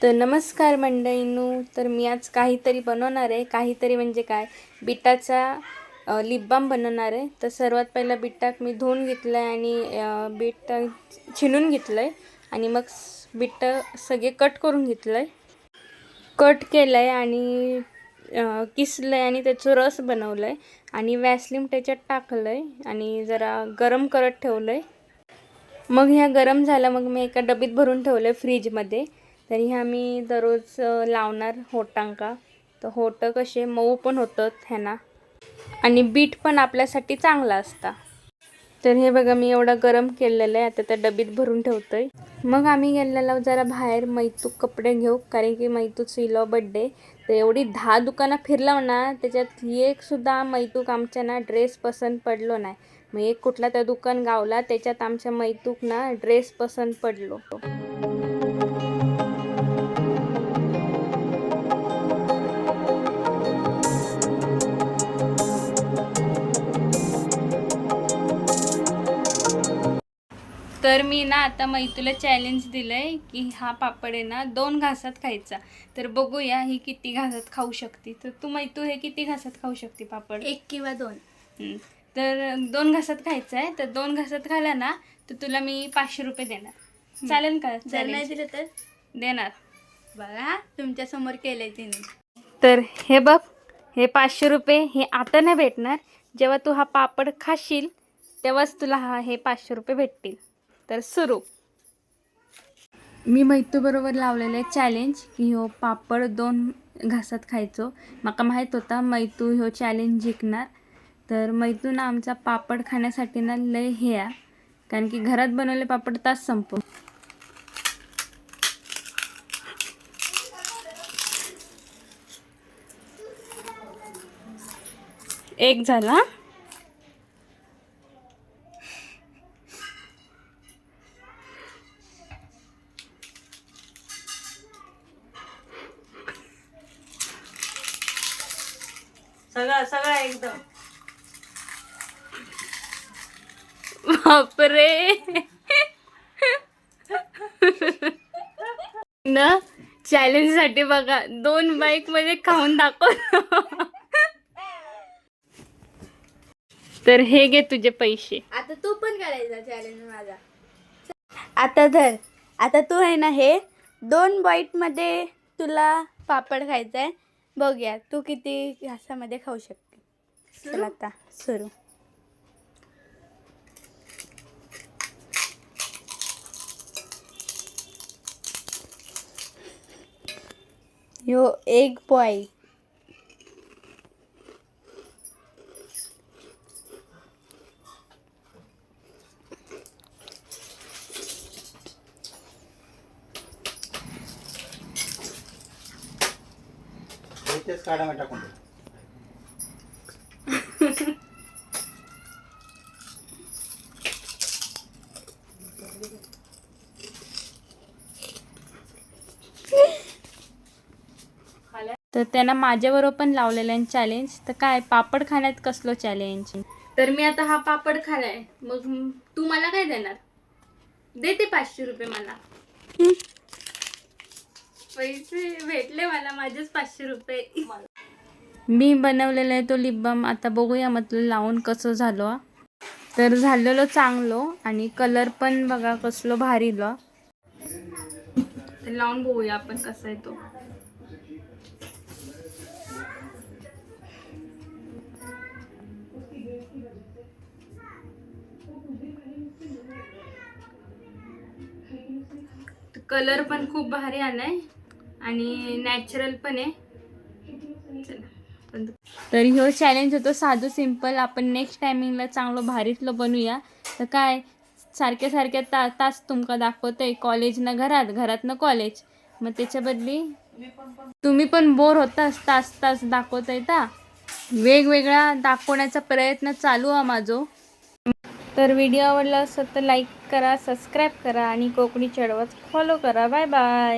तर नमस्कार मंडळींनो. तर मी आज काहीतरी बनवणार आहे. काहीतरी म्हणजे काय, बिटाचा लिप बाम बनवणार आहे. तर सर्वात पहिला बिटाक मी धुवून घेतलं आहे आणि बीट छिलून घेतलं आहे आणि मग बीट सगळे कट करून घेतलं आहे. कट केलं आहे आणि किसलं आहे आणि त्याचं रस बनवलं आहे आणि वॅसलीन त्याच्यात टाकलं आहे आणि जरा गरम करत ठेवलं आहे. मग ह्या गरम झालं, मग मी एका डबीत भरून ठेवलं आहे फ्रीजमध्ये. तर ह्या मी दररोज लावणार होटांका. तर होट कसे मऊ पण होतात ह्याना आणि बीट पण आपल्यासाठी चांगला असता. तर हे बघा मी एवढा गरम केलेलं आहे. आता त्या डबीत भरून ठेवतोय. मग आम्ही गेलेलो जरा बाहेर मैतूक कपडे घेऊ, कारण की मैतूच इलो बड्डे. तर एवढी 10 दुकानं फिरलो ना, त्याच्यात एक सुद्धा मैतूक आमच्या ना ड्रेस पसंत पडलो नाही. मग एक कुठला त्या दुकान गावला, त्याच्यात आमच्या मैतूक ना ड्रेस पसंत पडलो. तर मी ना आता मैतूला चॅलेंज दिलं आहे की हा पापड आहे ना 2 घासात खायचा. तर बघूया ही किती घासात खाऊ शकते. तर तू मैतू हे किती घासात खाऊ शकते पापड? 1 किंवा 2. तर 2 घासात खायचं आहे. तर 2 घासात खाला ना तर तुला मी 500 रुपये देणार. चालेल का? जर नाही दिलं तर देणार. बघा तुमच्या समोर केलंय तिने. तर हे बघ, हे 500 रुपये हे आता नाही भेटणार. जेव्हा तू हा पापड खाशील तेव्हाच तुला हे 500 रुपये भेटतील. तर सुरू. मी मैतू बरोबर लावलेलं आहे चॅलेंज की हो पापड 2 घासात खायचो. माका माहीत होता मैतू ह्यो चॅलेंज जिंकणार. तर मैतू ना आमचा पापड खाण्यासाठी ना लय हे आहे, कारण की घरात बनवले पापड तास संपव. एक झाला. सगळा एकदम. बापरे. ना चॅलेंज साठी बघा 2 बाईक मध्ये खाऊन दाखव. तर हे घे तुझे पैसे. आता तू पण करायचा चॅलेंज माझा. आता धर. आता तू आहे ना हे 2 बाईट मध्ये तुला पापड खायचा आहे. बघूया तू किती घासामध्ये खाऊ शकते. चल आता सुरू. यो 1 बाईट. तेच काढा मी टाकून. तर त्यांना माझ्याबरोबर पण लावलेलं आहे चॅलेंज. तर काय पापड खाण्यात कसलो चॅलेंज. तर मी आता हा पापड खालाय, मग तू मला काय देणार? दे ते 500 रुपये मला. पैसे भेटले मला, माझेच 500 रुपये. मी बनवलेला आहे तो लिप बाम. आता बघूया म्हटलं लावून कसं झालं. तर झालेलं चांगलो आणि कलर पण बघा कसलो भारी लो. तर लावून बघूया आपण कसं आहे तो. कलर पण खूप भारी आलाय आणि नॅचरल पण आहे. तर ह्यो चॅलेंज होतो साधं सिंपल. आपण नेक्स्ट टायमिंगला चांगलं भारीतलं बनवूया. तर काय सारख्या तास तुमका दाखवतंय कॉलेजनं घरातनं कॉलेज. मग त्याच्या बदली तुम्ही पण बोर होतास तास दाखवतंय. ता वेगवेगळा दाखवण्याचा प्रयत्न चालू आहे माझो. तर व्हिडिओ आवडला असेल तर लाईक करा, सबस्क्राईब करा आणि कोकणी चढवत फॉलो करा. Bye bye.